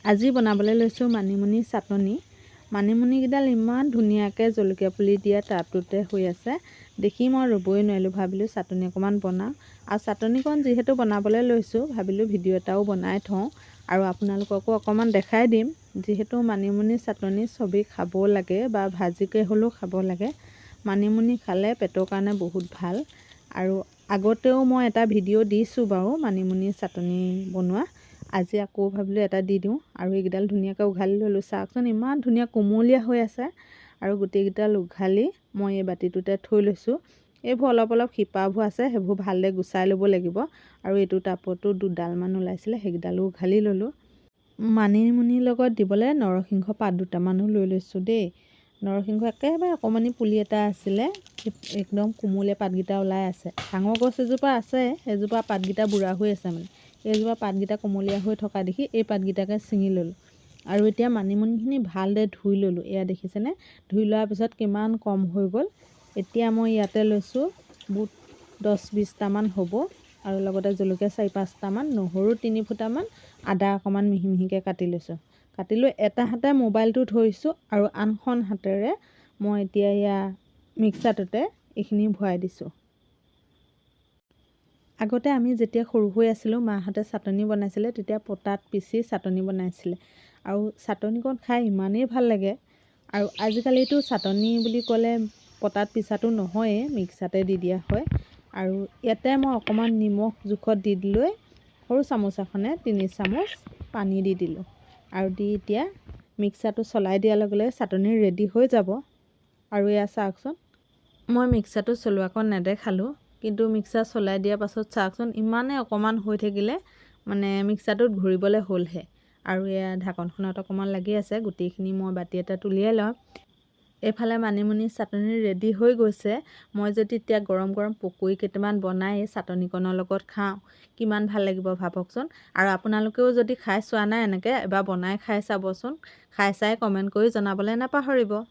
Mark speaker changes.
Speaker 1: আজি বনাবলৈ লৈছোঁ মানিমুনি চাটনি। মানিমুনিকেইডাল ইমান ধুনীয়াকৈ জলকীয়া পুলি দিয়া টাবটোতে হৈ আছে। দেখি মই ৰ'বই নোৱাৰিলোঁ, ভাবিলোঁ চাটনি অকণমান বনাওঁ। আৰু চাটনিকণ যিহেতু বনাবলৈ লৈছোঁ, ভাবিলোঁ ভিডিঅ' এটাও বনাই থওঁ আৰু আপোনালোককো অকণমান দেখাই দিম। যিহেতু মানিমুনি চাটনি চবেই খাব লাগে বা ভাজিকৈ হ'লেও খাব লাগে। মানিমুনি খালে পেটৰ কাৰণে বহুত ভাল। আৰু আগতেও মই এটা ভিডিঅ' দিছোঁ বাৰু মানিমুনি চাটনি বনোৱা। আজি আকৌ ভাবিলোঁ এটা দি দিওঁ আৰু এইকেইডাল ধুনীয়াকৈ উঘালি ল'লোঁ। চাওকচোন ইমান ধুনীয়া কোমলীয়া হৈ আছে আৰু গোটেইকেইডাল উঘালি মই এই বাতিটোতে থৈ লৈছোঁ। এইবোৰ অলপ অলপ শিপাবোৰ আছে, সেইবোৰ ভালদৰে গুচাই ল'ব লাগিব। আৰু এইটো টাবতো দুডালমান ওলাইছিলে, সেইকেইডালো উঘালি ল'লোঁ। মানিমুনিৰ লগত দিবলৈ নৰসিংহ পাত দুটামানো লৈ লৈছোঁ দেই। নৰসিংহ একেবাৰে অকণমানি পুলি এটা আছিলে, একদম কোমলীয়া পাতকেইটা ওলাই আছে। ডাঙৰ গছ এজোপা আছে, সেইজোপা পাতকেইটা বুঢ়া হৈ আছে মানে। এইজোপা পাতকেইটা কোমলীয়া হৈ থকা দেখি এই পাতকেইটাকে ছিঙি ল'লোঁ। আৰু এতিয়া মানিমুনিখিনি ভালদৰে ধুই ল'লোঁ। এয়া দেখিছেনে, ধুই লোৱাৰ পিছত কিমান কম হৈ গ'ল। এতিয়া মই ইয়াতে লৈছোঁ বুট 10-20টামান হ'ব আৰু লগতে জলকীয়া 4-5টামান, নহৰু 3 ফুটামান, আদা অকণমান মিহি মিহিকৈ কাটি লৈছোঁ। কাটি লৈ এটা হাতে মোবাইলটো ধৰিছোঁ আৰু আনখন হাতেৰে মই এতিয়া এয়া মিক্সাৰটোতে এইখিনি ভৰাই দিছোঁ। আগতে আমি যেতিয়া সৰু হৈ আছিলোঁ, মাহঁতে চাটনি বনাইছিলে, তেতিয়া পটাত পিচি চাটনি বনাইছিলে আৰু চাটনিকণ খাই ইমানেই ভাল লাগে। আৰু আজিকালিতো চাটনি বুলি ক'লে পটাত পিচাটো নহয়েই, মিক্সাৰতে দি দিয়া হয়। আৰু ইয়াতে মই অকণমান নিমখ জোখত দি লৈ সৰু চামুচ এখনে 3 চামুচ পানী দি দিলোঁ আৰু দি এতিয়া মিক্সাৰটো চলাই দিয়াৰ লগে লগে চাটনি ৰেডি হৈ যাব। আৰু এয়া চাওকচোন, মই মিক্সাৰটো চলোৱাকণ নেদেখালোঁ, কিন্তু মিক্সাৰ চলাই দিয়াৰ পাছত চাওকচোন ইমানেই অকণমান হৈ থাকিলে মানে মিক্সাৰটোত ঘূৰিবলৈ হ'লহে। আৰু এয়া ঢাকনখনত অকণমান লাগি আছে, গোটেইখিনি মই বাতি এটাত উলিয়াই লওঁ। এইফালে মানিমুনি চাটনি ৰেডি হৈ গৈছে। মই যদি এতিয়া গৰম গৰম পকৰি কেইটামান বনাই এই চাটনিকণৰ লগত খাওঁ, কিমান ভাল লাগিব ভাবকচোন। আৰু আপোনালোকেও যদি খাই চোৱা নাই এনেকৈ, এবাৰ বনাই খাই চাবচোন। খাই চাই কমেণ্ট কৰি জনাবলৈ নাপাহৰিব।